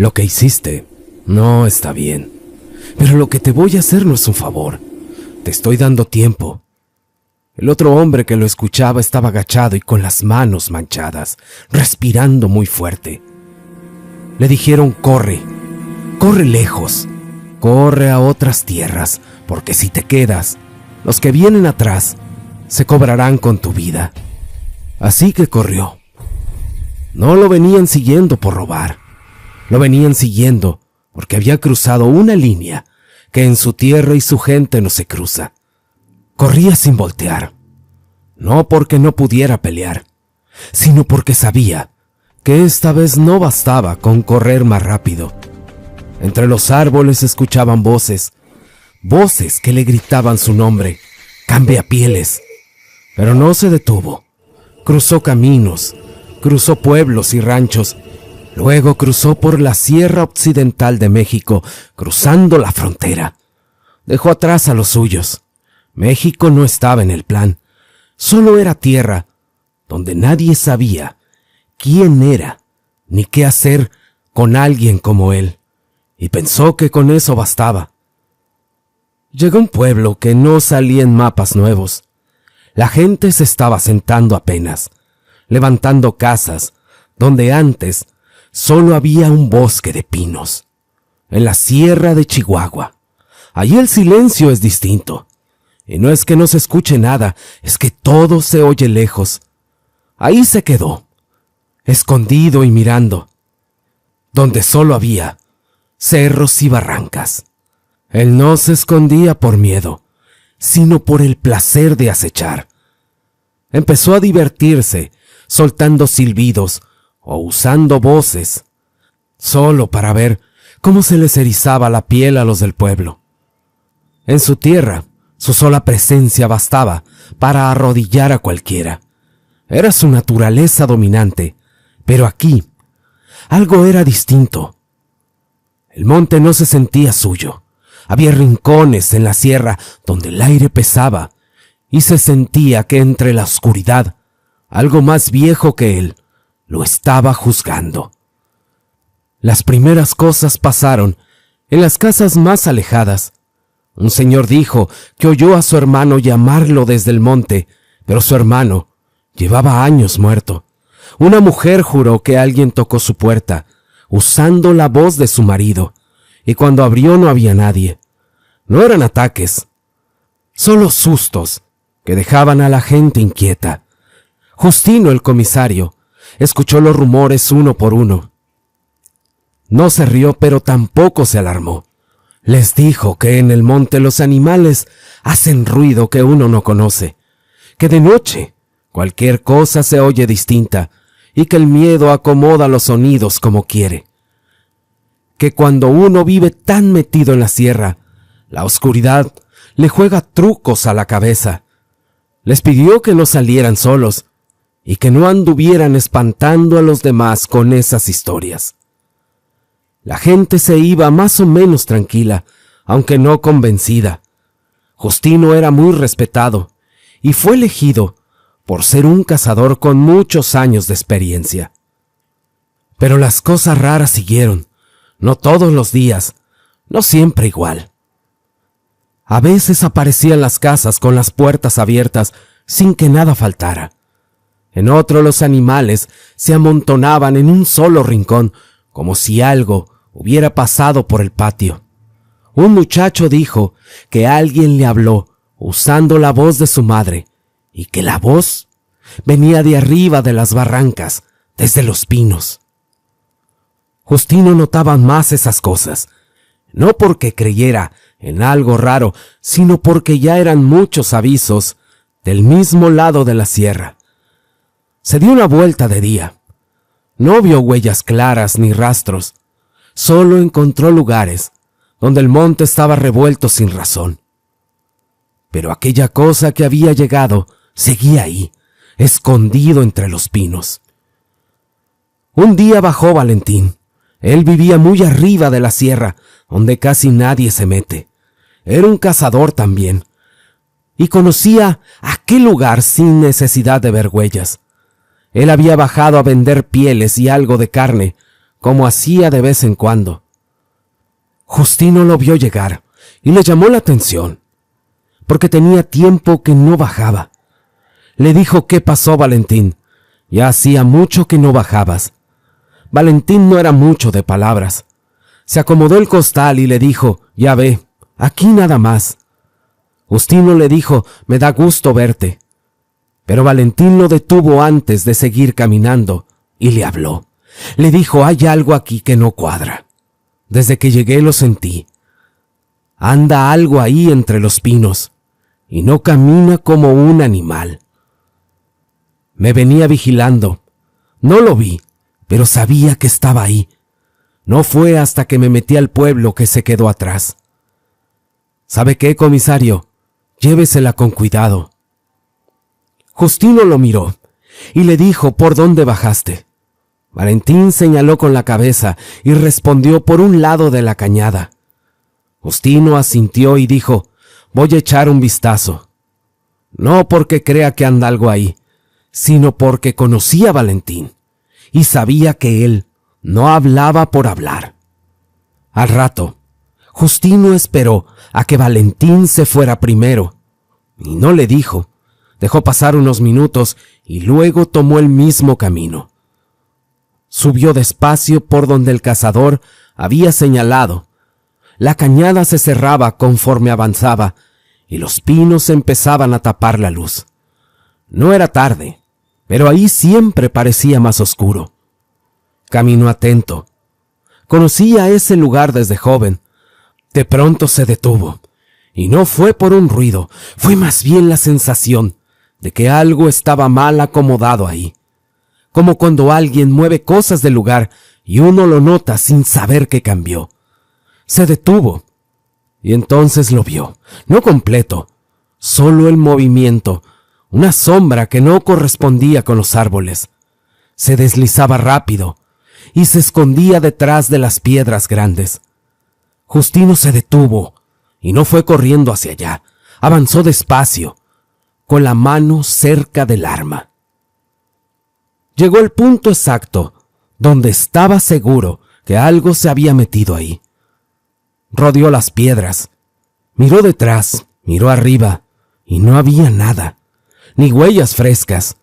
Lo que hiciste no está bien, pero lo que te voy a hacer no es un favor. Te estoy dando tiempo. El otro hombre que lo escuchaba estaba agachado y con las manos manchadas, respirando muy fuerte. Le dijeron: corre lejos, corre a otras tierras, porque si te quedas, los que vienen atrás se cobrarán con tu vida. Así que corrió. No lo venían siguiendo por robar, lo venían siguiendo porque había cruzado una línea que en su tierra y su gente no se cruza. Corría sin voltear, no porque no pudiera pelear, sino porque sabía que esta vez no bastaba con correr más rápido. Entre los árboles se escuchaban voces que le gritaban su nombre: Cambiapieles. Pero no se detuvo. Cruzó caminos, cruzó pueblos y ranchos. Luego cruzó por la Sierra Occidental de México, cruzando la frontera. Dejó atrás a los suyos. México no estaba en el plan. Solo era tierra donde nadie sabía quién era ni qué hacer con alguien como él. Y pensó que con eso bastaba. Llegó a un pueblo que no salía en mapas nuevos. La gente se estaba asentando apenas, levantando casas donde antes solo había un bosque de pinos. En la Sierra de Chihuahua, allí el silencio es distinto. Y no es que no se escuche nada, es que todo se oye lejos. Ahí se quedó, escondido y mirando, donde solo había cerros y barrancas. Él no se escondía por miedo, sino por el placer de acechar. Empezó a divertirse, soltando silbidos o usando voces, solo para ver cómo se les erizaba la piel a los del pueblo. En su tierra, su sola presencia bastaba para arrodillar a cualquiera. Era su naturaleza dominante, pero aquí algo era distinto. El monte no se sentía suyo. Había rincones en la sierra donde el aire pesaba y se sentía que entre la oscuridad, algo más viejo que él lo estaba juzgando. Las primeras cosas pasaron en las casas más alejadas. Un señor dijo que oyó a su hermano llamarlo desde el monte, pero su hermano llevaba años muerto. Una mujer juró que alguien tocó su puerta, usando la voz de su marido, y cuando abrió no había nadie. No eran ataques, solo sustos que dejaban a la gente inquieta. Justino, el comisario, escuchó los rumores uno por uno. No se rió, pero tampoco se alarmó. Les dijo que en el monte los animales hacen ruido que uno no conoce, que de noche cualquier cosa se oye distinta y que el miedo acomoda los sonidos como quiere. Que cuando uno vive tan metido en la sierra, la oscuridad le juega trucos a la cabeza. Les pidió que no salieran solos y que no anduvieran espantando a los demás con esas historias. La gente se iba más o menos tranquila, aunque no convencida. Justino era muy respetado y fue elegido por ser un cazador con muchos años de experiencia. Pero las cosas raras siguieron, no todos los días, no siempre igual. A veces aparecían las casas con las puertas abiertas sin que nada faltara. En otro los animales se amontonaban en un solo rincón, como si algo hubiera pasado por el patio. Un muchacho dijo que alguien le habló usando la voz de su madre, y que la voz venía de arriba de las barrancas, desde los pinos. Justino notaba más esas cosas, no porque creyera en algo raro, sino porque ya eran muchos avisos del mismo lado de la sierra. Se dio una vuelta de día. No vio huellas claras ni rastros, solo encontró lugares donde el monte estaba revuelto sin razón. Pero aquella cosa que había llegado seguía ahí, escondido entre los pinos. Un día bajó Valentín. Él vivía muy arriba de la sierra, donde casi nadie se mete. Era un cazador también, y conocía aquel lugar sin necesidad de ver huellas. Él había bajado a vender pieles y algo de carne, como hacía de vez en cuando. Justino lo vio llegar y le llamó la atención, porque tenía tiempo que no bajaba. Le dijo: ¿qué pasó, Valentín? Ya hacía mucho que no bajabas. Valentín no era mucho de palabras. Se acomodó el costal y le dijo: ya ve, aquí nada más. Justino le dijo: me da gusto verte. Pero Valentín lo detuvo antes de seguir caminando y le habló. Le dijo: hay algo aquí que no cuadra. Desde que llegué lo sentí. Anda algo ahí entre los pinos y no camina como un animal. Me venía vigilando. No lo vi, pero sabía que estaba ahí. No fue hasta que me metí al pueblo que se quedó atrás. ¿Sabe qué, comisario? Llévesela con cuidado. Justino lo miró y le dijo: ¿por dónde bajaste? Valentín señaló con la cabeza y respondió: por un lado de la cañada. Justino asintió y dijo: voy a echar un vistazo. No porque crea que anda algo ahí, sino porque conocía a Valentín y sabía que él no hablaba por hablar. Al rato, Justino esperó a que Valentín se fuera primero y no le dijo. Dejó pasar unos minutos y luego tomó el mismo camino. Subió despacio por donde el cazador había señalado. La cañada se cerraba conforme avanzaba y los pinos empezaban a tapar la luz. No era tarde, pero ahí siempre parecía más oscuro. Caminó atento. Conocía ese lugar desde joven. De pronto se detuvo, y no fue por un ruido, fue más bien la sensación de que algo estaba mal acomodado ahí. Como cuando alguien mueve cosas del lugar y uno lo nota sin saber que cambió. Se detuvo, y entonces lo vio, no completo, solo el movimiento, una sombra que no correspondía con los árboles. Se deslizaba rápido y se escondía detrás de las piedras grandes. Justino se detuvo y no fue corriendo hacia allá, avanzó despacio, con la mano cerca del arma. Llegó al punto exacto donde estaba seguro que algo se había metido ahí. Rodeó las piedras, miró detrás, miró arriba y no había nada, ni huellas frescas.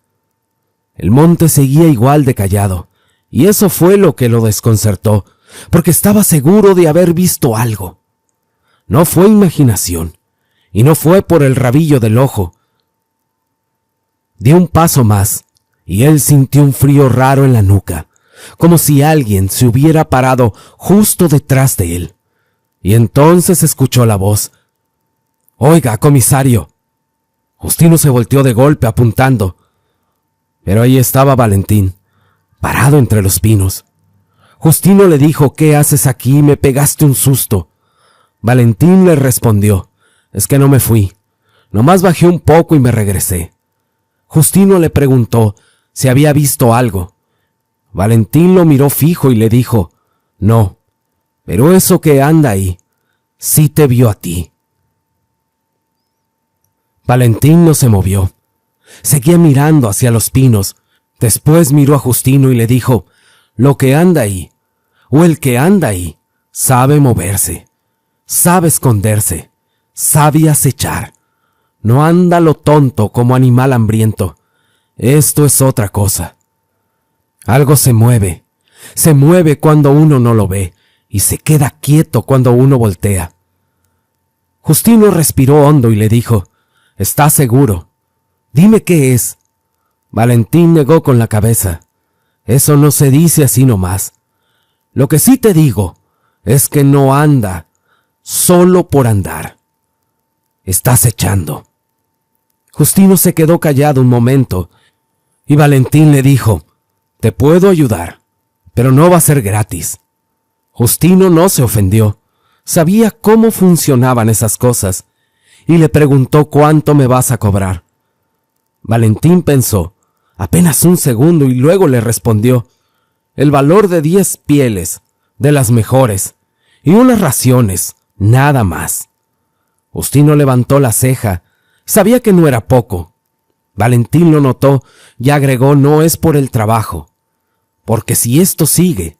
El monte seguía igual de callado, y eso fue lo que lo desconcertó, porque estaba seguro de haber visto algo. No fue imaginación, y no fue por el rabillo del ojo. Dio un paso más, y él sintió un frío raro en la nuca, como si alguien se hubiera parado justo detrás de él. Y entonces escuchó la voz. «Oiga, comisario». Justino se volteó de golpe apuntando, pero ahí estaba Valentín, parado entre los pinos. Justino le dijo: «¿Qué haces aquí? Me pegaste un susto». Valentín le respondió: «Es que no me fui, nomás bajé un poco y me regresé». Justino le preguntó si había visto algo. Valentín lo miró fijo y le dijo: «No, pero eso que anda ahí, sí te vio a ti». Valentín no se movió. Seguía mirando hacia los pinos. Después miró a Justino y le dijo: «Lo que anda ahí, o el que anda ahí, sabe moverse, sabe esconderse, sabe acechar. No anda lo tonto como animal hambriento. Esto es otra cosa. Algo se mueve cuando uno no lo ve, y se queda quieto cuando uno voltea». Justino respiró hondo y le dijo: «¿Estás seguro? Dime qué es». Valentín negó con la cabeza. «Eso no se dice así nomás. Lo que sí te digo es que no anda solo por andar. Está acechando». Justino se quedó callado un momento y Valentín le dijo: «Te puedo ayudar, pero no va a ser gratis». Justino no se ofendió. Sabía cómo funcionaban esas cosas y le preguntó: «¿Cuánto me vas a cobrar?». Valentín pensó apenas un segundo y luego le respondió: «El valor de 10 pieles, de las mejores, y unas raciones, nada más». Justino levantó la ceja. Sabía que no era poco. Valentín lo notó y agregó: «No es por el trabajo, porque si esto sigue,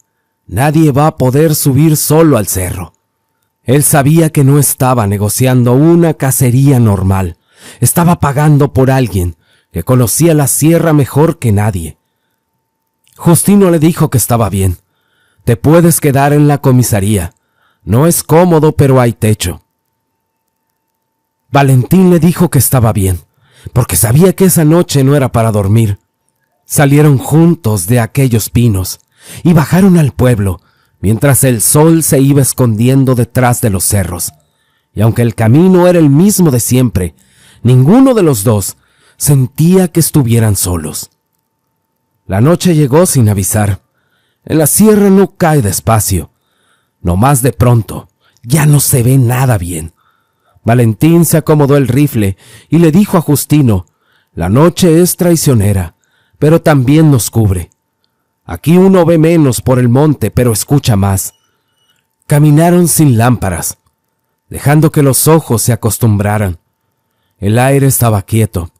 Nadie va a poder subir solo al cerro. Él sabía que no estaba negociando una cacería normal. Estaba pagando por alguien que conocía la sierra mejor que nadie. Justino le dijo que estaba bien. Te puedes quedar en la comisaría. No es cómodo, pero hay techo. Valentín le dijo que estaba bien, porque sabía que esa noche no era para dormir. Salieron juntos de aquellos pinos y bajaron al pueblo, mientras el sol se iba escondiendo detrás de los cerros. Y aunque el camino era el mismo de siempre, ninguno de los dos sentía que estuvieran solos. La noche llegó sin avisar. En la sierra no cae despacio. No más de pronto, ya no se ve nada bien. Valentín se acomodó el rifle y le dijo a Justino: la noche es traicionera, pero también nos cubre. Aquí uno ve menos por el monte, pero escucha más. Caminaron sin lámparas, dejando que los ojos se acostumbraran. El aire estaba quieto,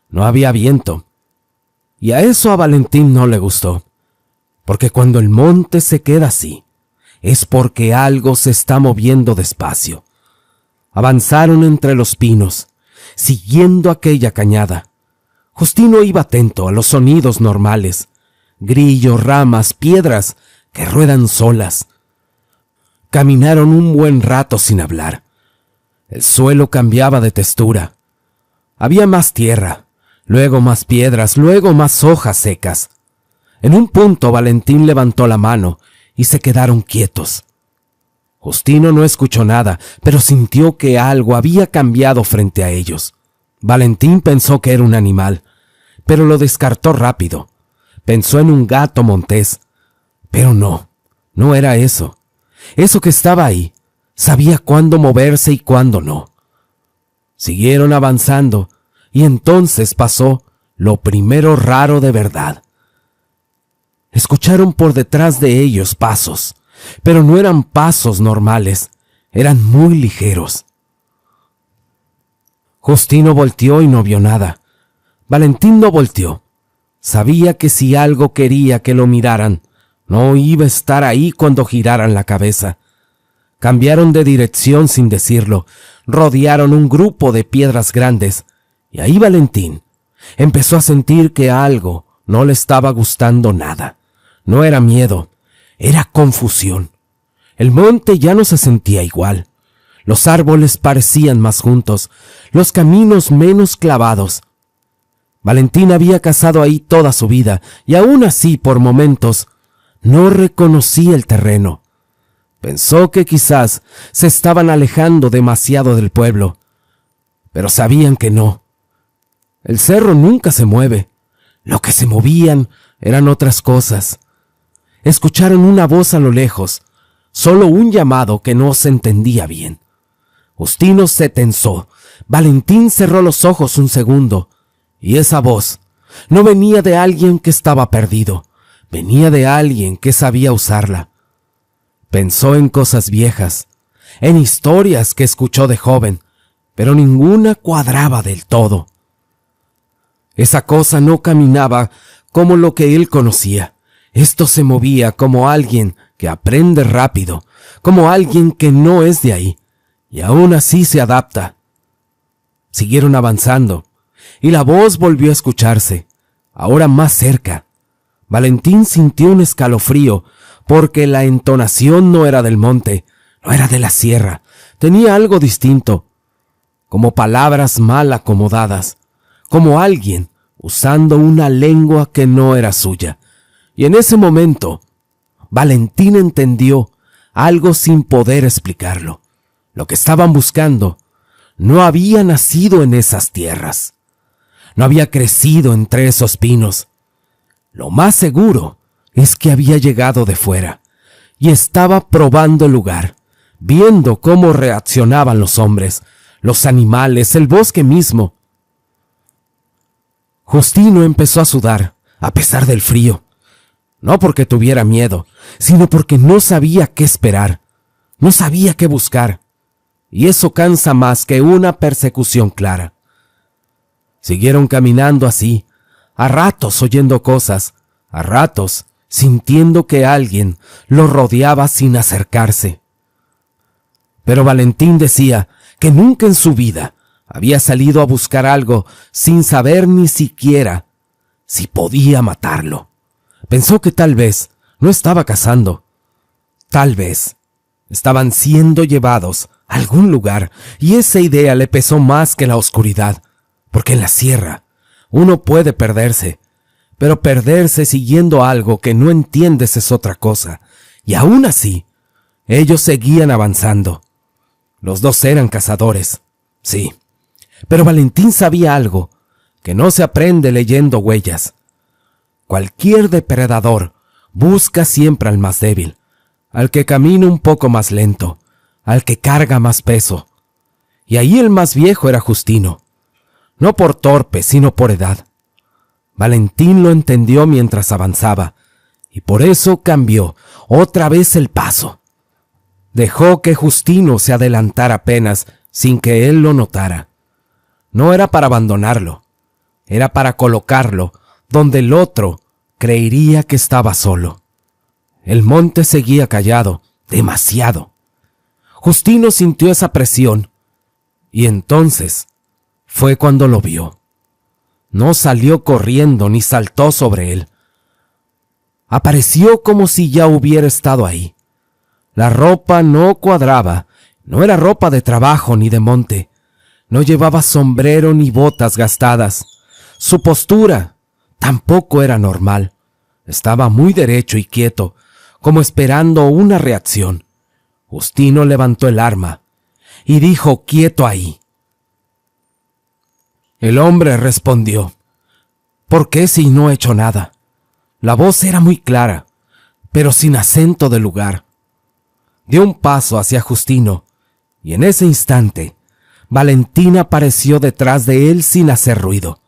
no había viento. Y a eso a Valentín no le gustó, porque cuando el monte se queda así, es porque algo se está moviendo despacio. Avanzaron entre los pinos, siguiendo aquella cañada. Justino iba atento a los sonidos normales: grillos, ramas, piedras que ruedan solas. Caminaron un buen rato sin hablar. El suelo cambiaba de textura. Había más tierra, luego más piedras, luego más hojas secas. En un punto Valentín levantó la mano y se quedaron quietos. Justino no escuchó nada, pero sintió que algo había cambiado frente a ellos. Valentín pensó que era un animal, pero lo descartó rápido. Pensó en un gato montés, pero no era eso. Eso que estaba ahí, sabía cuándo moverse y cuándo no. Siguieron avanzando, y entonces pasó lo primero raro de verdad. Escucharon por detrás de ellos pasos, pero no eran pasos normales, eran muy ligeros. Justino volteó y no vio nada. Valentín no volteó. Sabía que si algo quería que lo miraran, no iba a estar ahí cuando giraran la cabeza. Cambiaron de dirección sin decirlo, rodearon un grupo de piedras grandes, y ahí Valentín empezó a sentir que algo no le estaba gustando nada. No era miedo, era confusión. El monte ya no se sentía igual. Los árboles parecían más juntos, los caminos menos clavados. Valentín había cazado ahí toda su vida, y aún así, por momentos, no reconocía el terreno. Pensó que quizás se estaban alejando demasiado del pueblo, pero sabían que no. El cerro nunca se mueve. Lo que se movían eran otras cosas. Escucharon una voz a lo lejos, solo un llamado que no se entendía bien. Justino se tensó. Valentín cerró los ojos un segundo, y esa voz no venía de alguien que estaba perdido, venía de alguien que sabía usarla. Pensó en cosas viejas, en historias que escuchó de joven, pero ninguna cuadraba del todo. Esa cosa no caminaba como lo que él conocía. Esto se movía como alguien que aprende rápido, como alguien que no es de ahí, y aún así se adapta. Siguieron avanzando, y la voz volvió a escucharse, ahora más cerca. Valentín sintió un escalofrío, porque la entonación no era del monte, no era de la sierra, tenía algo distinto, como palabras mal acomodadas, como alguien usando una lengua que no era suya. Y en ese momento, Valentín entendió algo sin poder explicarlo. Lo que estaban buscando no había nacido en esas tierras. No había crecido entre esos pinos. Lo más seguro es que había llegado de fuera y estaba probando el lugar, viendo cómo reaccionaban los hombres, los animales, el bosque mismo. Justino empezó a sudar, a pesar del frío. No porque tuviera miedo, sino porque no sabía qué esperar, no sabía qué buscar, y eso cansa más que una persecución clara. Siguieron caminando así, a ratos oyendo cosas, a ratos sintiendo que alguien lo rodeaba sin acercarse. Pero Valentín decía que nunca en su vida había salido a buscar algo sin saber ni siquiera si podía matarlo. Pensó que tal vez no estaba cazando. Tal vez estaban siendo llevados a algún lugar, y esa idea le pesó más que la oscuridad, porque en la sierra uno puede perderse, pero perderse siguiendo algo que no entiendes es otra cosa, y aún así, ellos seguían avanzando. Los dos eran cazadores, sí, pero Valentín sabía algo que no se aprende leyendo huellas. Cualquier depredador busca siempre al más débil, al que camina un poco más lento, al que carga más peso. Y ahí el más viejo era Justino, no por torpe, sino por edad. Valentín lo entendió mientras avanzaba, y por eso cambió otra vez el paso. Dejó que Justino se adelantara apenas sin que él lo notara. No era para abandonarlo, era para colocarlo donde el otro creería que estaba solo. El monte seguía callado, demasiado. Justino sintió esa presión, y entonces fue cuando lo vio. No salió corriendo ni saltó sobre él. Apareció como si ya hubiera estado ahí. La ropa no cuadraba, no era ropa de trabajo ni de monte. No llevaba sombrero ni botas gastadas. Su postura tampoco era normal. Estaba muy derecho y quieto, como esperando una reacción. Justino levantó el arma y dijo: «Quieto ahí». El hombre respondió: «¿Por qué si no he hecho nada?». La voz era muy clara, pero sin acento de lugar. Dio un paso hacia Justino, y en ese instante, Valentín apareció detrás de él sin hacer ruido.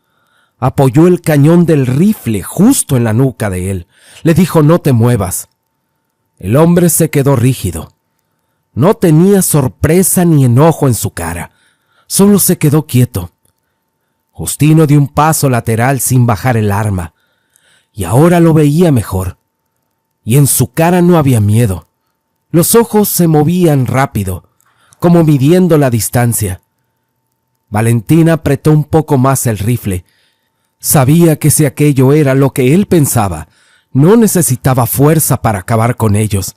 Apoyó el cañón del rifle justo en la nuca de él. Le dijo: «No te muevas». El hombre se quedó rígido. No tenía sorpresa ni enojo en su cara. Solo se quedó quieto. Justino dio un paso lateral sin bajar el arma, y ahora lo veía mejor. Y en su cara no había miedo. Los ojos se movían rápido, como midiendo la distancia. Valentín apretó un poco más el rifle. Sabía que si aquello era lo que él pensaba, no necesitaba fuerza para acabar con ellos.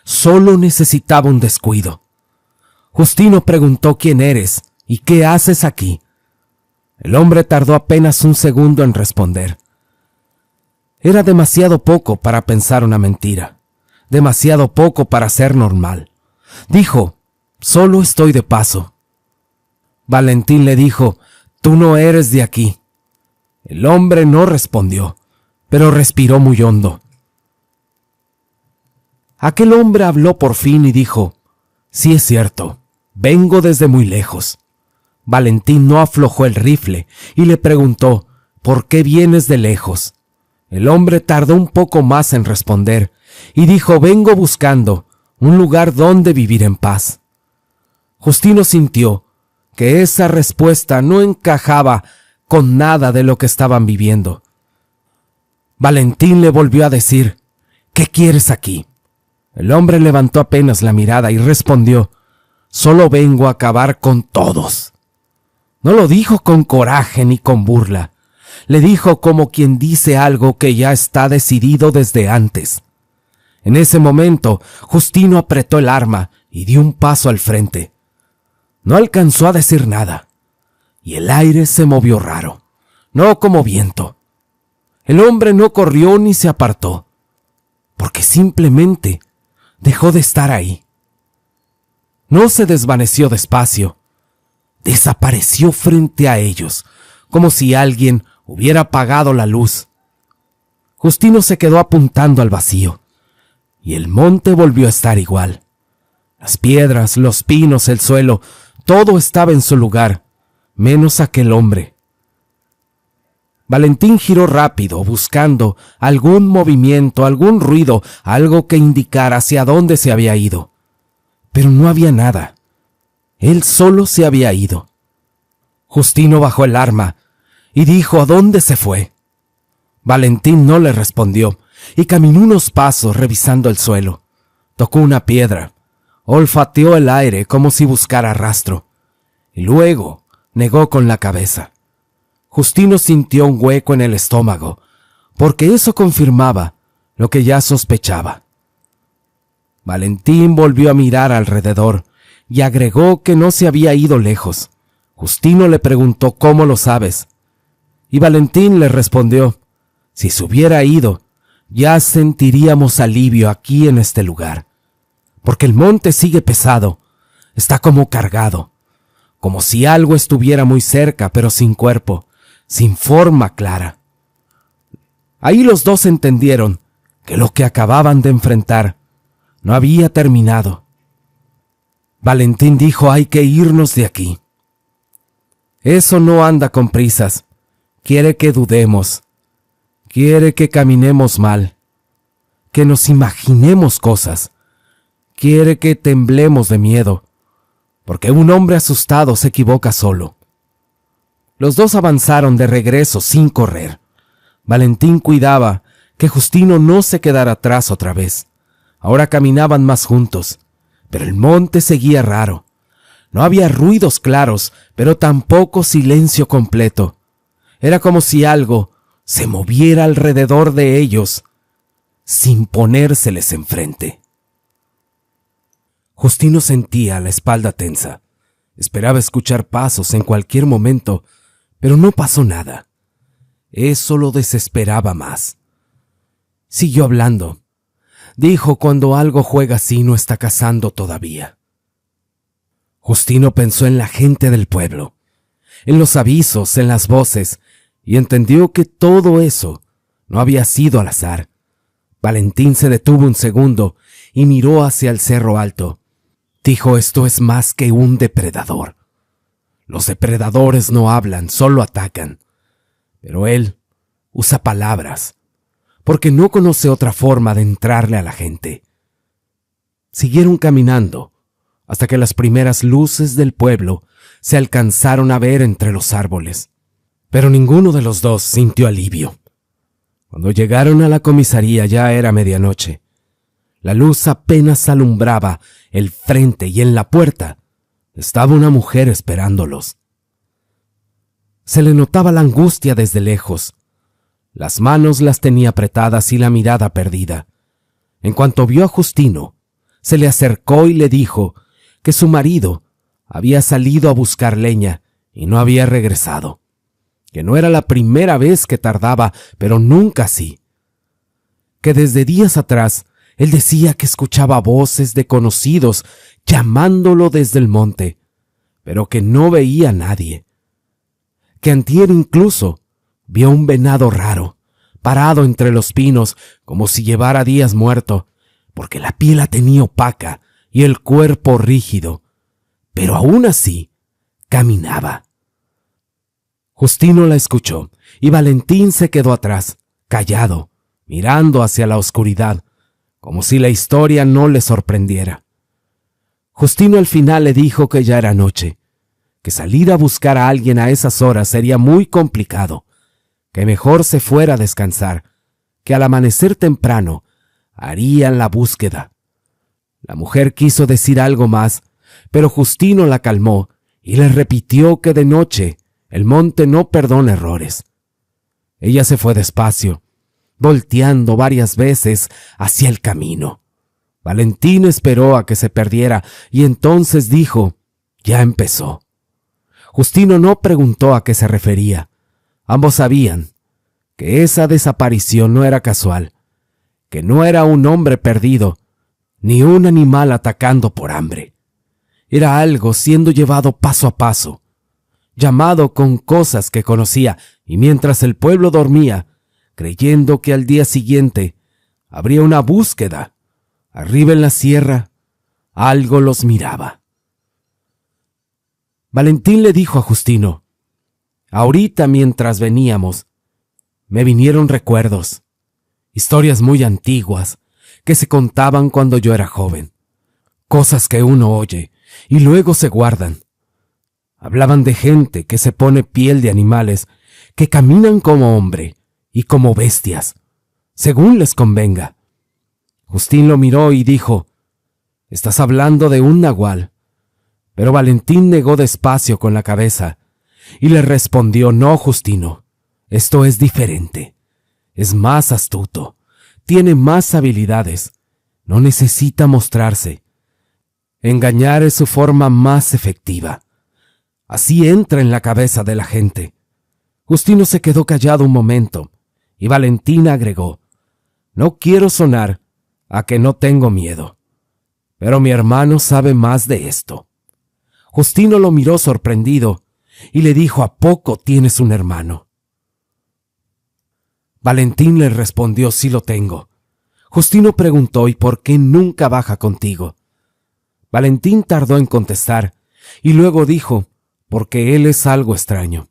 Solo necesitaba un descuido. Justino preguntó: «¿Quién eres y qué haces aquí?». El hombre tardó apenas un segundo en responder. Era demasiado poco para pensar una mentira, demasiado poco para ser normal. Dijo: «Solo estoy de paso». Valentín le dijo: «Tú no eres de aquí». El hombre no respondió, pero respiró muy hondo. Aquel hombre habló por fin y dijo: «Sí es cierto, vengo desde muy lejos». Valentín no aflojó el rifle y le preguntó: «¿Por qué vienes de lejos?». El hombre tardó un poco más en responder y dijo: «Vengo buscando un lugar donde vivir en paz». Justino sintió que esa respuesta no encajaba con nada de lo que estaban viviendo. Valentín le volvió a decir: «¿Qué quieres aquí?». El hombre levantó apenas la mirada y respondió: «Solo vengo a acabar con todos». No lo dijo con coraje ni con burla. Le dijo como quien dice algo que ya está decidido desde antes. En ese momento, Justino apretó el arma y dio un paso al frente. No alcanzó a decir nada, y el aire se movió raro, no como viento. El hombre no corrió ni se apartó, porque simplemente dejó de estar ahí. No se desvaneció despacio, desapareció frente a ellos, como si alguien hubiera apagado la luz. Justino se quedó apuntando al vacío, y el monte volvió a estar igual. Las piedras, los pinos, el suelo, todo estaba en su lugar, menos aquel hombre. Valentín giró rápido, buscando algún movimiento, algún ruido, algo que indicara hacia dónde se había ido. Pero no había nada. Él solo se había ido. Justino bajó el arma y dijo: «¿A dónde se fue?». Valentín no le respondió, y caminó unos pasos revisando el suelo. Tocó una piedra, olfateó el aire como si buscara rastro, y luego negó con la cabeza. Justino sintió un hueco en el estómago, porque eso confirmaba lo que ya sospechaba. Valentín volvió a mirar alrededor y agregó que no se había ido lejos. Justino le preguntó ¿cómo lo sabes? Y Valentín le respondió, si se hubiera ido, ya sentiríamos alivio aquí en este lugar, porque el monte sigue pesado, está como cargado, como si algo estuviera muy cerca pero sin cuerpo, sin forma clara. Ahí los dos entendieron que lo que acababan de enfrentar no había terminado. Valentín dijo, hay que irnos de aquí. Eso no anda con prisas, quiere que dudemos, quiere que caminemos mal, que nos imaginemos cosas, quiere que temblemos de miedo, porque un hombre asustado se equivoca solo. Los dos avanzaron de regreso sin correr. Valentín cuidaba que Justino no se quedara atrás otra vez. Ahora caminaban más juntos, pero el monte seguía raro. No había ruidos claros, pero tampoco silencio completo. Era como si algo se moviera alrededor de ellos, sin ponérseles enfrente. Justino sentía la espalda tensa. Esperaba escuchar pasos en cualquier momento, pero no pasó nada. Eso lo desesperaba más. Siguió hablando. Dijo cuando algo juega así no está cazando todavía. Justino pensó en la gente del pueblo, en los avisos, en las voces, y entendió que todo eso no había sido al azar. Valentín se detuvo un segundo y miró hacia el cerro alto. Dijo, esto es más que un depredador. Los depredadores no hablan, solo atacan. Pero él usa palabras, porque no conoce otra forma de entrarle a la gente. Siguieron caminando, hasta que las primeras luces del pueblo se alcanzaron a ver entre los árboles. Pero ninguno de los dos sintió alivio. Cuando llegaron a la comisaría ya era medianoche. La luz apenas alumbraba el frente y en la puerta estaba una mujer esperándolos. Se le notaba la angustia desde lejos. Las manos las tenía apretadas y la mirada perdida. En cuanto vio a Justino, se le acercó y le dijo que su marido había salido a buscar leña y no había regresado, que no era la primera vez que tardaba, pero nunca así, que desde días atrás él decía que escuchaba voces de conocidos llamándolo desde el monte, pero que no veía a nadie, que antier incluso vio un venado raro, parado entre los pinos como si llevara días muerto, porque la piel la tenía opaca y el cuerpo rígido, pero aún así caminaba. Justino la escuchó y Valentín se quedó atrás, callado, mirando hacia la oscuridad, como si la historia no le sorprendiera. Justino al final le dijo que ya era noche, que salir a buscar a alguien a esas horas sería muy complicado, que mejor se fuera a descansar, que al amanecer temprano harían la búsqueda. La mujer quiso decir algo más, pero Justino la calmó y le repitió que de noche el monte no perdona errores. Ella se fue despacio, volteando varias veces hacia el camino. Valentín esperó a que se perdiera y entonces dijo, ya empezó. Justino no preguntó a qué se refería. Ambos sabían que esa desaparición no era casual, que no era un hombre perdido, ni un animal atacando por hambre. Era algo siendo llevado paso a paso, llamado con cosas que conocía, y mientras el pueblo dormía, creyendo que al día siguiente habría una búsqueda, arriba en la sierra, algo los miraba. Valentín le dijo a Justino, ahorita mientras veníamos, me vinieron recuerdos, historias muy antiguas que se contaban cuando yo era joven, cosas que uno oye y luego se guardan. Hablaban de gente que se pone piel de animales, que caminan como hombre y como bestias, según les convenga. Justín lo miró y dijo: «Estás hablando de un nahual». Pero Valentín negó despacio con la cabeza y le respondió: «No, Justino, esto es diferente. Es más astuto, tiene más habilidades, no necesita mostrarse. Engañar es su forma más efectiva. Así entra en la cabeza de la gente». Justino se quedó callado un momento y Valentín agregó: «No quiero sonar a que no tengo miedo, pero mi hermano sabe más de esto». Justino lo miró sorprendido y le dijo: «¿A poco tienes un hermano?». Valentín le respondió: «Sí lo tengo». Justino preguntó: «¿Y por qué nunca baja contigo?». Valentín tardó en contestar y luego dijo: «Porque él es algo extraño.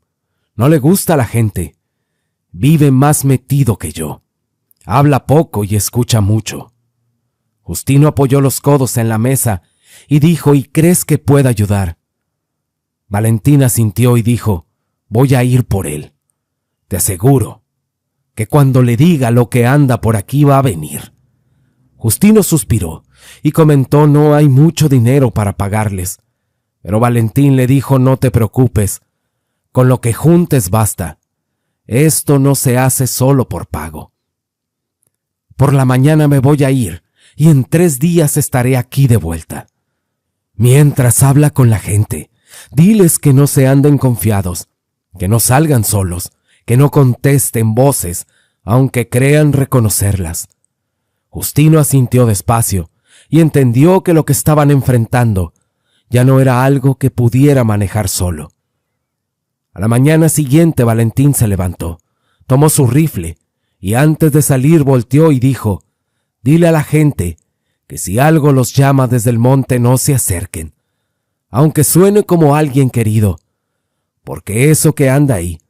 No le gusta a la gente. Vive más metido que yo. Habla poco y escucha mucho». Justino apoyó los codos en la mesa y dijo: «¿Y crees que pueda ayudar?». Valentín asintió y dijo: «Voy a ir por él. Te aseguro que cuando le diga lo que anda por aquí va a venir». Justino suspiró y comentó: «No hay mucho dinero para pagarles». Pero Valentín le dijo: «No te preocupes, con lo que juntes basta. Esto no se hace solo por pago. Por la mañana me voy a ir y en 3 días estaré aquí de vuelta. Mientras habla con la gente, diles que no se anden confiados, que no salgan solos, que no contesten voces, aunque crean reconocerlas». Justino asintió despacio y entendió que lo que estaban enfrentando ya no era algo que pudiera manejar solo. A la mañana siguiente Valentín se levantó, tomó su rifle y antes de salir volteó y dijo: «Dile a la gente que si algo los llama desde el monte no se acerquen, aunque suene como alguien querido, porque eso que anda ahí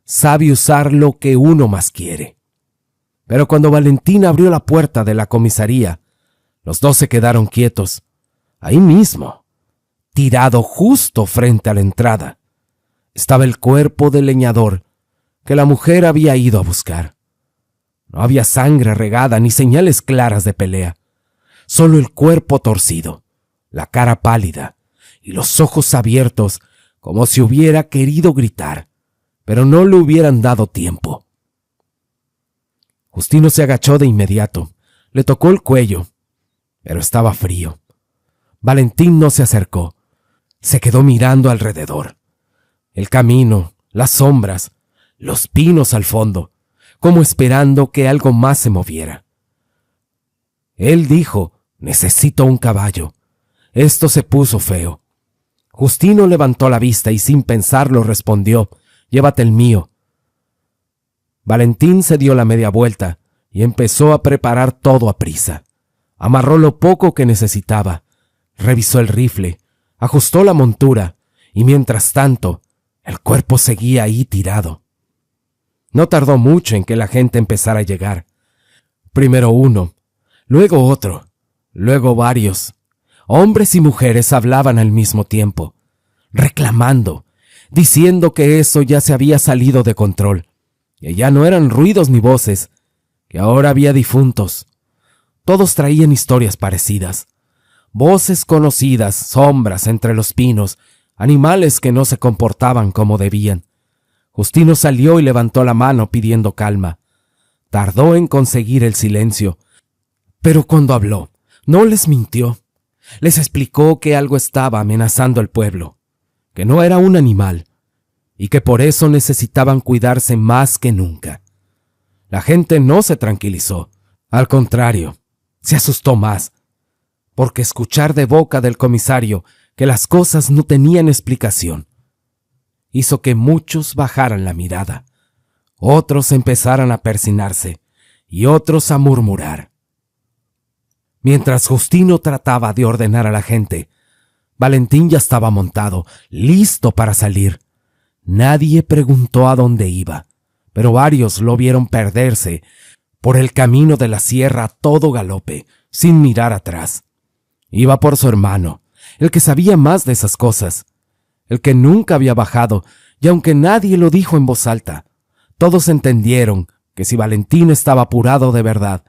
sabe usar lo que uno más quiere». Pero cuando Valentín abrió la puerta de la comisaría, los dos se quedaron quietos. Ahí mismo, tirado justo frente a la entrada, estaba el cuerpo del leñador que la mujer había ido a buscar. No había sangre regada ni señales claras de pelea, solo el cuerpo torcido, la cara pálida y los ojos abiertos como si hubiera querido gritar, pero no le hubieran dado tiempo. Justino se agachó de inmediato, le tocó el cuello, pero estaba frío. Valentín no se acercó, se quedó mirando alrededor. El camino, las sombras, los pinos al fondo, como esperando que algo más se moviera. Él dijo: «Necesito un caballo». Esto se puso feo. Justino levantó la vista y sin pensarlo respondió: «Llévate el mío». Valentín se dio la media vuelta y empezó a preparar todo a prisa. Amarró lo poco que necesitaba, revisó el rifle, ajustó la montura y mientras tanto el cuerpo seguía ahí tirado. No tardó mucho en que la gente empezara a llegar. Primero uno, luego otro, luego varios. Hombres y mujeres hablaban al mismo tiempo, reclamando, diciendo que eso ya se había salido de control, que ya no eran ruidos ni voces, que ahora había difuntos. Todos traían historias parecidas, voces conocidas, sombras entre los pinos, animales que no se comportaban como debían. Justino salió y levantó la mano pidiendo calma. Tardó en conseguir el silencio, pero cuando habló, no les mintió. Les explicó que algo estaba amenazando el pueblo, que no era un animal, y que por eso necesitaban cuidarse más que nunca. La gente no se tranquilizó, al contrario, se asustó más, porque escuchar de boca del comisario que las cosas no tenían explicación hizo que muchos bajaran la mirada, otros empezaran a persignarse y otros a murmurar. Mientras Justino trataba de ordenar a la gente, Valentín ya estaba montado, listo para salir. Nadie preguntó a dónde iba, pero varios lo vieron perderse por el camino de la sierra a todo galope, sin mirar atrás. Iba por su hermano, el que sabía más de esas cosas, el que nunca había bajado, y aunque nadie lo dijo en voz alta, todos entendieron que si Valentín estaba apurado de verdad,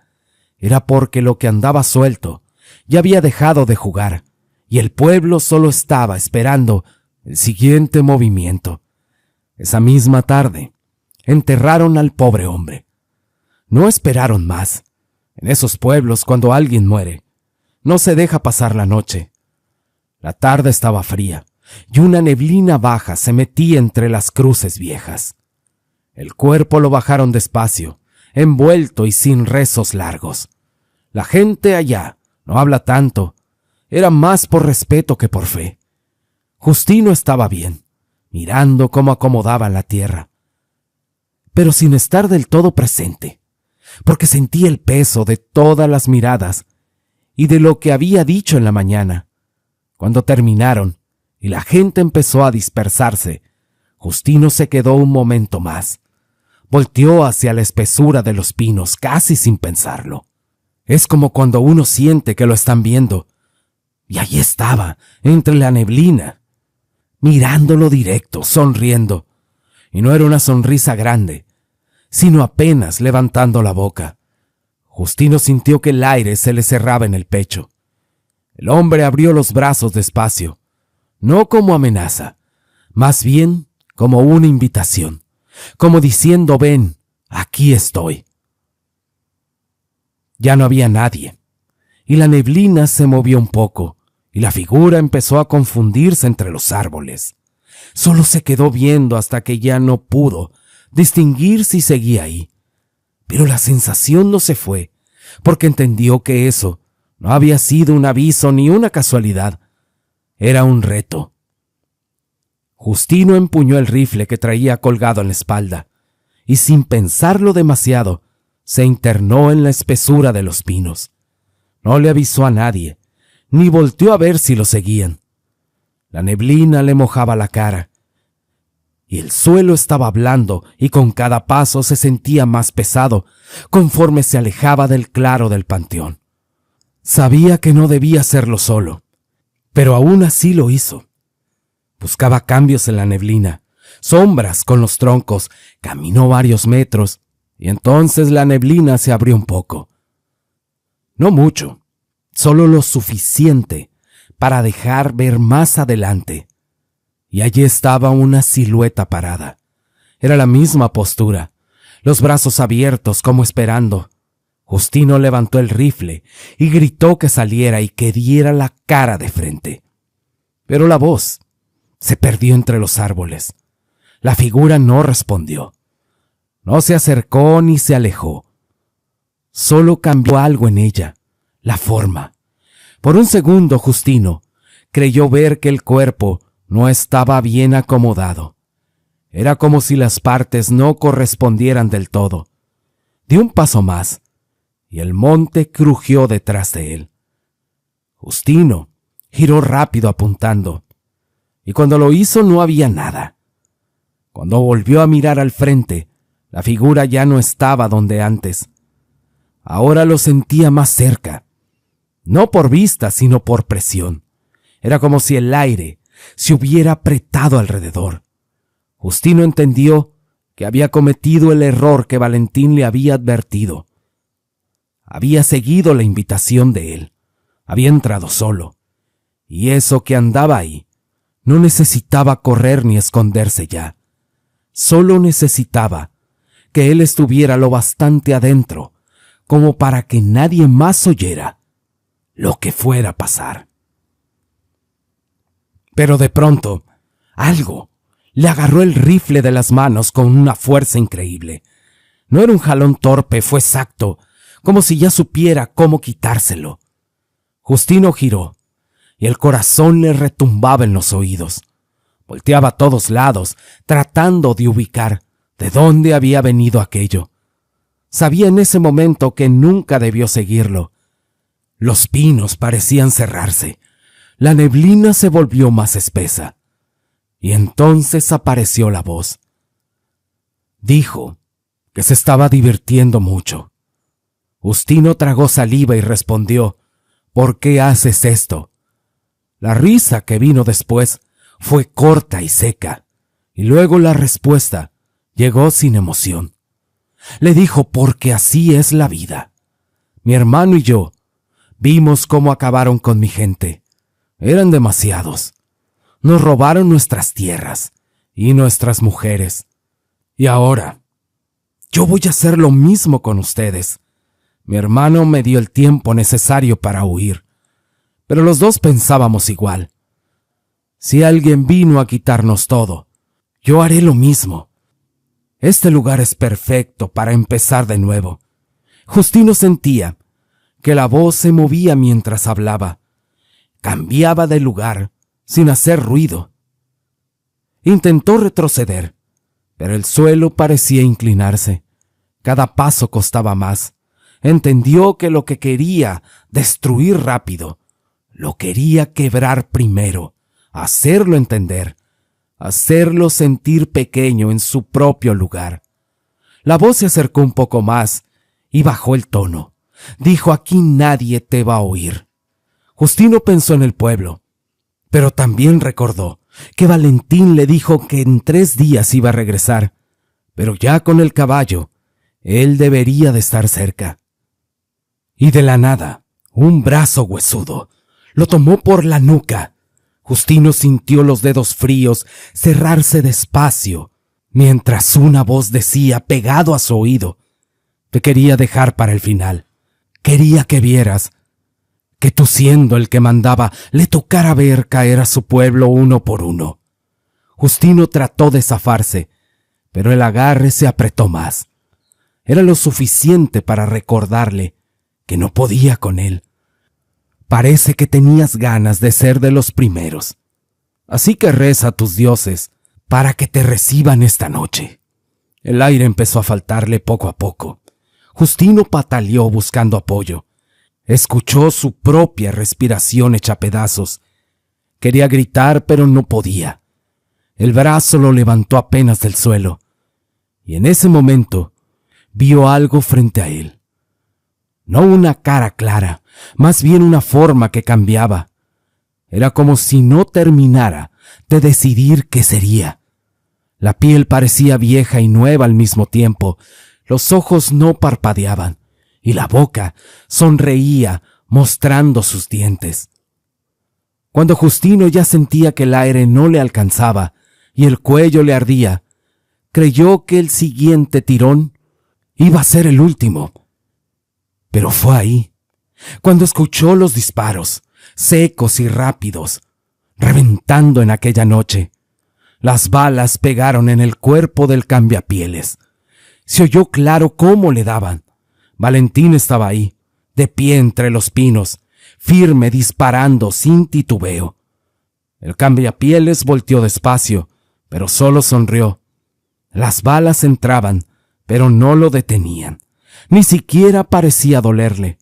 era porque lo que andaba suelto ya había dejado de jugar, y el pueblo solo estaba esperando el siguiente movimiento. Esa misma tarde, enterraron al pobre hombre. No esperaron más. En esos pueblos, cuando alguien muere, no se deja pasar la noche. La tarde estaba fría, y una neblina baja se metía entre las cruces viejas. El cuerpo lo bajaron despacio, envuelto y sin rezos largos. La gente allá no habla tanto, era más por respeto que por fe. Justino estaba bien, mirando cómo acomodaban la tierra, pero sin estar del todo presente, porque sentía el peso de todas las miradas y de lo que había dicho en la mañana. Cuando terminaron y la gente empezó a dispersarse, Justino se quedó un momento más. Volteó hacia la espesura de los pinos casi sin pensarlo. Es como cuando uno siente que lo están viendo, y allí estaba, entre la neblina, mirándolo directo, sonriendo, y no era una sonrisa grande, sino apenas levantando la boca. Justino sintió que el aire se le cerraba en el pecho. El hombre abrió los brazos despacio, no como amenaza, más bien como una invitación, como diciendo: ven, aquí estoy. Ya no había nadie, y la neblina se movió un poco, y la figura empezó a confundirse entre los árboles. Solo se quedó viendo hasta que ya no pudo distinguir si seguía ahí. Pero la sensación no se fue, porque entendió que eso no había sido un aviso ni una casualidad. Era un reto. Justino empuñó el rifle que traía colgado en la espalda, y sin pensarlo demasiado, se internó en la espesura de los pinos. No le avisó a nadie, ni volteó a ver si lo seguían. La neblina le mojaba la cara, y el suelo estaba blando y con cada paso se sentía más pesado conforme se alejaba del claro del panteón. Sabía que no debía hacerlo solo, pero aún así lo hizo. Buscaba cambios en la neblina, sombras con los troncos, caminó varios metros, y entonces la neblina se abrió un poco. No mucho, solo lo suficiente para dejar ver más adelante. Y allí estaba una silueta parada. Era la misma postura, los brazos abiertos como esperando. Justino levantó el rifle y gritó que saliera y que diera la cara de frente. Pero la voz se perdió entre los árboles. La figura no respondió. No se acercó ni se alejó. Solo cambió algo en ella, la forma. Por un segundo Justino creyó ver que el cuerpo no estaba bien acomodado. Era como si las partes no correspondieran del todo. Dio un paso más, y el monte crujió detrás de él. Justino giró rápido apuntando, y cuando lo hizo no había nada. Cuando volvió a mirar al frente, la figura ya no estaba donde antes. Ahora lo sentía más cerca, no por vista, sino por presión. Era como si el aire se hubiera apretado alrededor. Justino entendió que había cometido el error que Valentín le había advertido. Había seguido la invitación de él, había entrado solo, y eso que andaba ahí no necesitaba correr ni esconderse ya. Solo necesitaba que él estuviera lo bastante adentro como para que nadie más oyera lo que fuera a pasar. Pero de pronto, algo le agarró el rifle de las manos con una fuerza increíble. No era un jalón torpe, fue exacto, como si ya supiera cómo quitárselo. Justino giró, y el corazón le retumbaba en los oídos. Volteaba a todos lados, tratando de ubicar de dónde había venido aquello. Sabía en ese momento que nunca debió seguirlo. Los pinos parecían cerrarse. La neblina se volvió más espesa. Y entonces apareció la voz. Dijo que se estaba divirtiendo mucho. Justino tragó saliva y respondió: ¿por qué haces esto? La risa que vino después fue corta y seca, y luego la respuesta llegó sin emoción. Le dijo, porque así es la vida. Mi hermano y yo vimos cómo acabaron con mi gente. Eran demasiados. Nos robaron nuestras tierras y nuestras mujeres. Y ahora, yo voy a hacer lo mismo con ustedes. Mi hermano me dio el tiempo necesario para huir, pero los dos pensábamos igual. Si alguien vino a quitarnos todo, yo haré lo mismo. Este lugar es perfecto para empezar de nuevo. Justino sentía que la voz se movía mientras hablaba. Cambiaba de lugar sin hacer ruido. Intentó retroceder, pero el suelo parecía inclinarse. Cada paso costaba más. Entendió que lo que quería destruir rápido, lo quería quebrar primero, hacerlo entender, hacerlo sentir pequeño en su propio lugar. La voz se acercó un poco más y bajó el tono. Dijo, aquí nadie te va a oír. Justino pensó en el pueblo, pero también recordó que Valentín le dijo que en 3 días iba a regresar, pero ya con el caballo, él debería de estar cerca. Y de la nada, un brazo huesudo lo tomó por la nuca. Justino sintió los dedos fríos cerrarse despacio, mientras una voz decía pegado a su oído: te quería dejar para el final. Quería que vieras que tú, siendo el que mandaba, le tocara ver caer a su pueblo uno por uno. Justino trató de zafarse, pero el agarre se apretó más. Era lo suficiente para recordarle que no podía con él. Parece que tenías ganas de ser de los primeros. Así que reza a tus dioses para que te reciban esta noche. El aire empezó a faltarle poco a poco. Justino pataleó buscando apoyo. Escuchó su propia respiración hecha pedazos. Quería gritar, pero no podía. El brazo lo levantó apenas del suelo. Y en ese momento vio algo frente a él. No una cara clara, más bien una forma que cambiaba. Era como si no terminara de decidir qué sería. La piel parecía vieja y nueva al mismo tiempo. Los ojos no parpadeaban y la boca sonreía mostrando sus dientes. Cuando Justino ya sentía que el aire no le alcanzaba y el cuello le ardía, creyó que el siguiente tirón iba a ser el último. Pero fue ahí, cuando escuchó los disparos, secos y rápidos, reventando en aquella noche. Las balas pegaron en el cuerpo del cambiapieles. Se oyó claro cómo le daban. Valentín estaba ahí, de pie entre los pinos, firme, disparando sin titubeo. El cambiapieles volteó despacio, pero solo sonrió. Las balas entraban, pero no lo detenían. Ni siquiera parecía dolerle.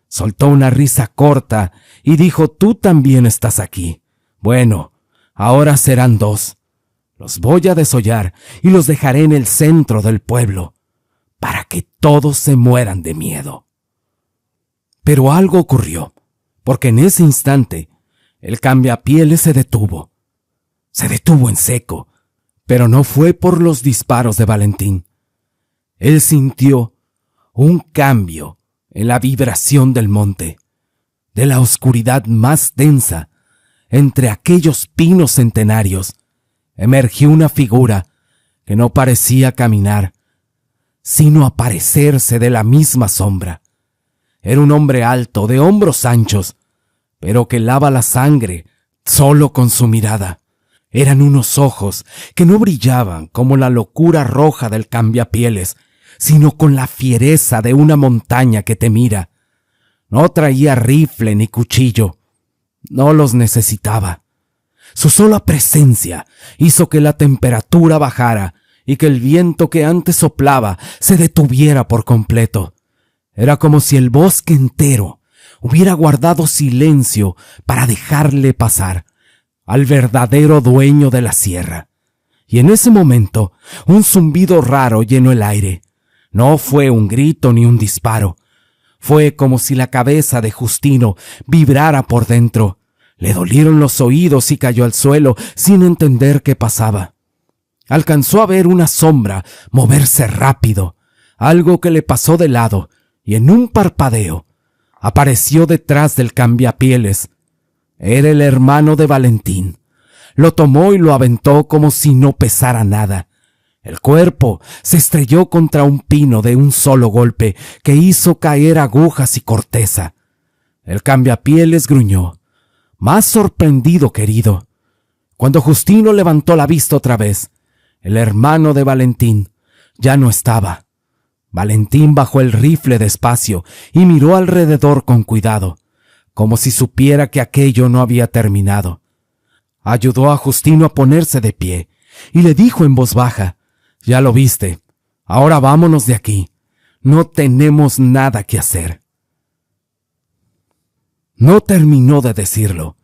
Soltó una risa corta y dijo: tú también estás aquí. Bueno, ahora serán 2. Los voy a desollar y los dejaré en el centro del pueblo, para que todos se mueran de miedo. Pero algo ocurrió, porque en ese instante el cambiapieles se detuvo. Se detuvo en seco, pero no fue por los disparos de Valentín. Él sintió un cambio en la vibración del monte, de la oscuridad más densa. Entre aquellos pinos centenarios emergió una figura que no parecía caminar, sino aparecerse de la misma sombra. Era un hombre alto, de hombros anchos, pero que lava la sangre solo con su mirada. Eran unos ojos que no brillaban como la locura roja del cambiapieles, sino con la fiereza de una montaña que te mira. No traía rifle ni cuchillo. No los necesitaba. Su sola presencia hizo que la temperatura bajara y que el viento que antes soplaba se detuviera por completo. Era como si el bosque entero hubiera guardado silencio para dejarle pasar al verdadero dueño de la sierra. Y en ese momento un zumbido raro llenó el aire. No fue un grito ni un disparo. Fue como si la cabeza de Justino vibrara por dentro. Le dolieron los oídos y cayó al suelo sin entender qué pasaba. Alcanzó a ver una sombra moverse rápido, algo que le pasó de lado y en un parpadeo apareció detrás del cambiapieles. Era el hermano de Valentín. Lo tomó y lo aventó como si no pesara nada. El cuerpo se estrelló contra un pino de un solo golpe que hizo caer agujas y corteza. El cambiapieles gruñó, más sorprendido que herido. Cuando Justino levantó la vista otra vez, el hermano de Valentín ya no estaba. Valentín bajó el rifle despacio y miró alrededor con cuidado, como si supiera que aquello no había terminado. Ayudó a Justino a ponerse de pie y le dijo en voz baja: «Ya lo viste, ahora vámonos de aquí. No tenemos nada que hacer». No terminó de decirlo,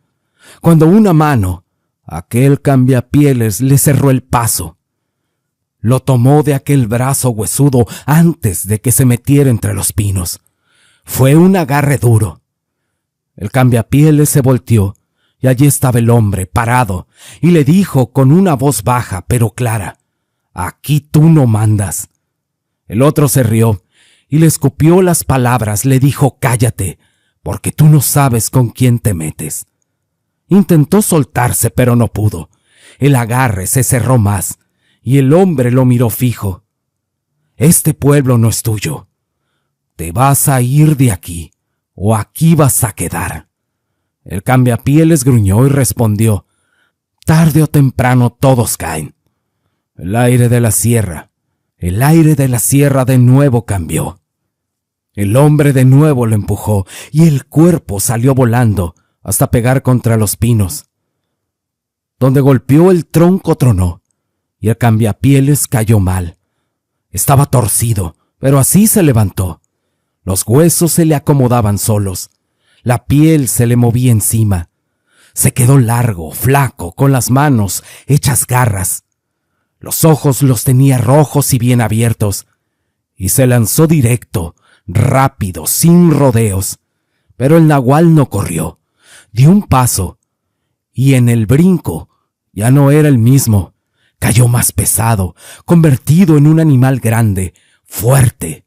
cuando una mano, aquel cambiapieles, le cerró el paso. Lo tomó de aquel brazo huesudo antes de que se metiera entre los pinos. Fue un agarre duro. El cambiapieles se volteó y allí estaba el hombre parado y le dijo con una voz baja pero clara: «Aquí tú no mandas». El otro se rió y le escupió las palabras. Le dijo: «Cállate, porque tú no sabes con quién te metes». Intentó soltarse, pero no pudo. El agarre se cerró más y el hombre lo miró fijo. «Este pueblo no es tuyo. Te vas a ir de aquí o aquí vas a quedar». El cambiapieles gruñó y respondió: «Tarde o temprano todos caen». El aire de la sierra de nuevo cambió. El hombre de nuevo lo empujó y el cuerpo salió volando hasta pegar contra los pinos. Donde golpeó el tronco tronó y el cambiapieles cayó mal. Estaba torcido, pero así se levantó. Los huesos se le acomodaban solos. La piel se le movía encima. Se quedó largo, flaco, con las manos hechas garras. Los ojos los tenía rojos y bien abiertos, y se lanzó directo, rápido, sin rodeos. Pero el nahual no corrió. Dio un paso, y en el brinco ya no era el mismo. Cayó más pesado, convertido en un animal grande, fuerte.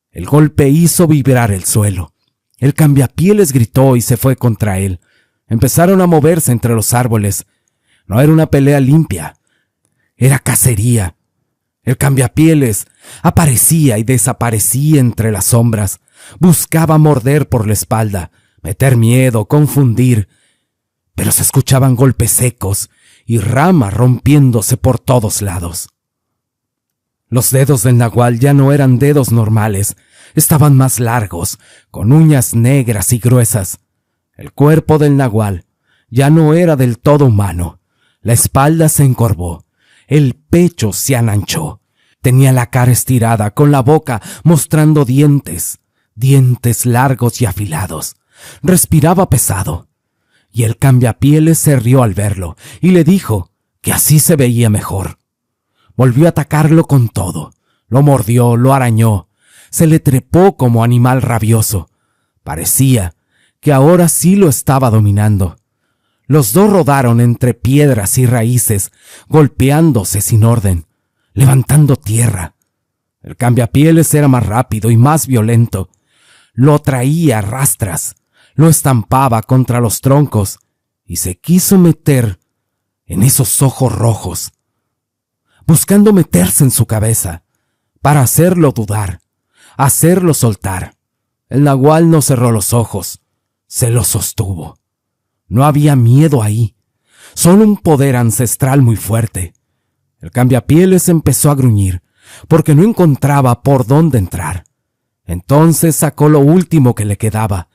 El golpe hizo vibrar el suelo. El cambiapieles gritó y se fue contra él. Empezaron a moverse entre los árboles. No era una pelea limpia. Era cacería. El cambiapieles aparecía y desaparecía entre las sombras. Buscaba morder por la espalda, meter miedo, confundir. Pero se escuchaban golpes secos y ramas rompiéndose por todos lados. Los dedos del nahual ya no eran dedos normales. Estaban más largos, con uñas negras y gruesas. El cuerpo del nahual ya no era del todo humano. La espalda se encorvó. El pecho se ananchó. Tenía la cara estirada, con la boca mostrando dientes largos y afilados. Respiraba pesado. Y el cambiapieles se rió al verlo y le dijo que así se veía mejor. Volvió a atacarlo con todo. Lo mordió, lo arañó. Se le trepó como animal rabioso. Parecía que ahora sí lo estaba dominando. Los dos rodaron entre piedras y raíces, golpeándose sin orden, levantando tierra. El cambiapieles era más rápido y más violento. Lo traía a rastras, lo estampaba contra los troncos y se quiso meter en esos ojos rojos, buscando meterse en su cabeza para hacerlo dudar, hacerlo soltar. El nahual no cerró los ojos, se los sostuvo. No había miedo ahí, solo un poder ancestral muy fuerte. El cambiapieles empezó a gruñir, porque no encontraba por dónde entrar. Entonces sacó lo último que le quedaba,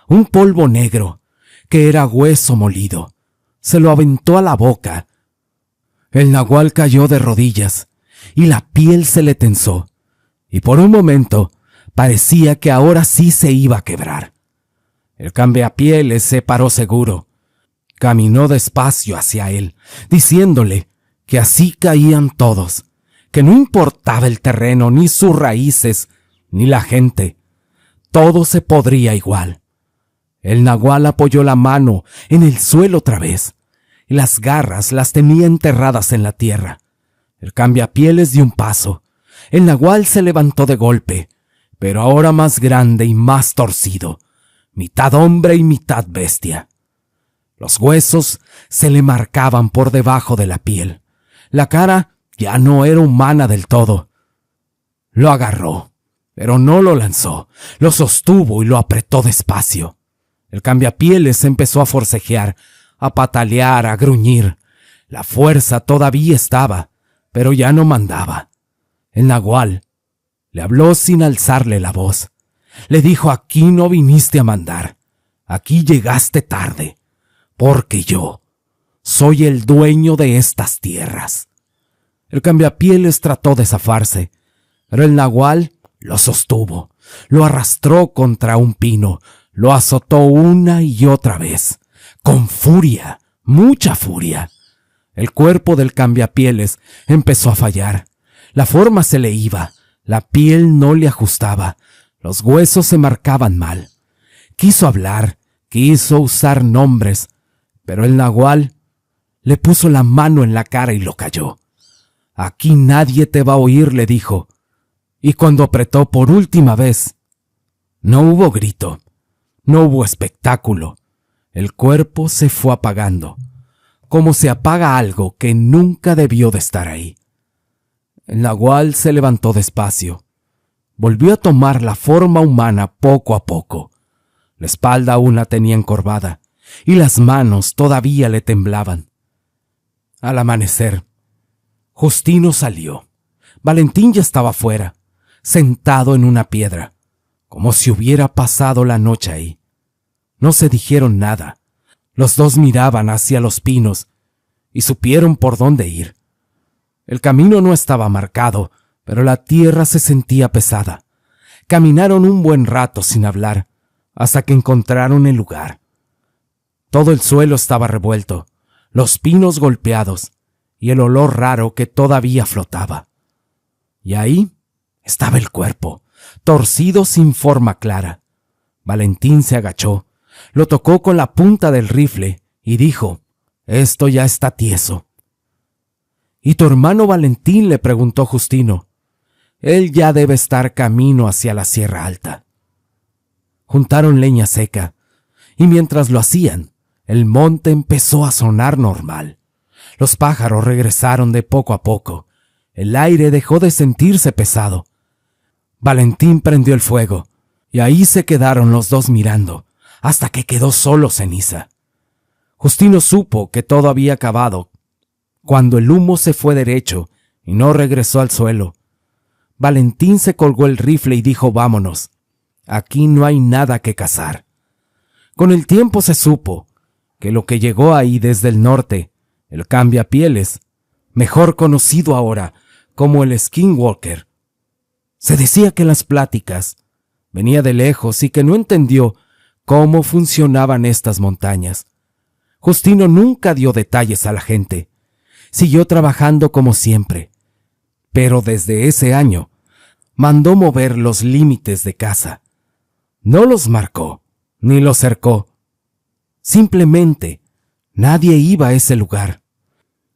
un polvo negro, que era hueso molido. Se lo aventó a la boca. El nahual cayó de rodillas, y la piel se le tensó, y por un momento parecía que ahora sí se iba a quebrar. El cambiapieles se paró seguro. Caminó despacio hacia él, diciéndole que así caían todos, que no importaba el terreno, ni sus raíces, ni la gente. Todo se podría igual. El nahual apoyó la mano en el suelo otra vez, y las garras las tenía enterradas en la tierra. El cambiapieles dio un paso. El nahual se levantó de golpe, pero ahora más grande y más torcido, mitad hombre y mitad bestia. Los huesos se le marcaban por debajo de la piel. La cara ya no era humana del todo. Lo agarró, pero no lo lanzó. Lo sostuvo y lo apretó despacio. El cambiapieles empezó a forcejear, a patalear, a gruñir. La fuerza todavía estaba, pero ya no mandaba. El nahual le habló sin alzarle la voz. Le dijo: aquí no viniste a mandar. Aquí llegaste tarde, porque yo soy el dueño de estas tierras. El cambiapieles trató de zafarse, pero el nahual lo sostuvo, lo arrastró contra un pino, lo azotó una y otra vez, con furia, mucha furia. El cuerpo del cambiapieles empezó a fallar. La forma se le iba, la piel no le ajustaba, los huesos se marcaban mal. Quiso hablar, quiso usar nombres, pero el nahual le puso la mano en la cara y lo calló. Aquí nadie te va a oír, le dijo. Y cuando apretó por última vez, no hubo grito, no hubo espectáculo. El cuerpo se fue apagando, como se apaga algo que nunca debió de estar ahí. El nahual se levantó despacio. Volvió a tomar la forma humana poco a poco. La espalda aún la tenía encorvada, y las manos todavía le temblaban. Al amanecer, Justino salió. Valentín ya estaba fuera, sentado en una piedra, como si hubiera pasado la noche ahí. No se dijeron nada. Los dos miraban hacia los pinos y supieron por dónde ir. El camino no estaba marcado, pero la tierra se sentía pesada. Caminaron un buen rato sin hablar, hasta que encontraron el lugar. Todo el suelo estaba revuelto, los pinos golpeados y el olor raro que todavía flotaba. Y ahí estaba el cuerpo, torcido sin forma clara. Valentín se agachó, lo tocó con la punta del rifle y dijo: «Esto ya está tieso». «¿Y tu hermano Valentín?», le preguntó Justino. «Él ya debe estar camino hacia la Sierra Alta». Juntaron leña seca, y mientras lo hacían, el monte empezó a sonar normal. Los pájaros regresaron de poco a poco. El aire dejó de sentirse pesado. Valentín prendió el fuego, y ahí se quedaron los dos mirando, hasta que quedó solo ceniza. Justino supo que todo había acabado cuando el humo se fue derecho y no regresó al suelo. Valentín se colgó el rifle y dijo: «Vámonos. Aquí no hay nada que cazar». Con el tiempo se supo que lo que llegó ahí desde el norte, el cambiapieles, mejor conocido ahora como el Skinwalker, se decía que en las pláticas venía de lejos y que no entendió cómo funcionaban estas montañas. Justino nunca dio detalles a la gente. Siguió trabajando como siempre, pero desde ese año mandó mover los límites de caza. No los marcó, ni los cercó. Simplemente nadie iba a ese lugar.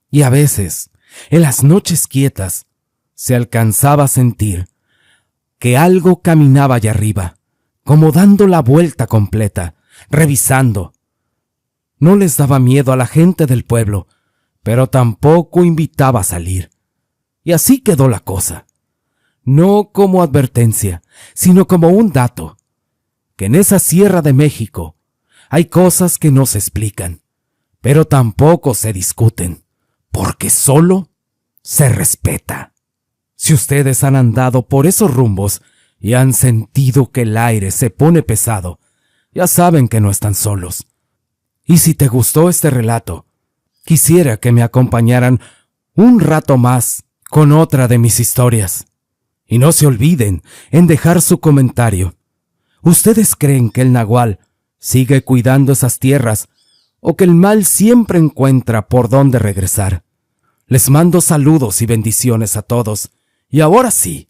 Y a veces, en las noches quietas, se alcanzaba a sentir que algo caminaba allá arriba, como dando la vuelta completa, revisando. No les daba miedo a la gente del pueblo, pero tampoco invitaba a salir. Y así quedó la cosa. No como advertencia, sino como un dato, que en esa Sierra de México hay cosas que no se explican, pero tampoco se discuten, porque solo se respeta. Si ustedes han andado por esos rumbos y han sentido que el aire se pone pesado, ya saben que no están solos. Y si te gustó este relato, quisiera que me acompañaran un rato más con otra de mis historias. Y no se olviden en dejar su comentario. ¿Ustedes creen que el nahual sigue cuidando esas tierras o que el mal siempre encuentra por dónde regresar? Les mando saludos y bendiciones a todos. Y ahora sí,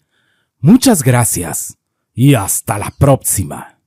muchas gracias y hasta la próxima.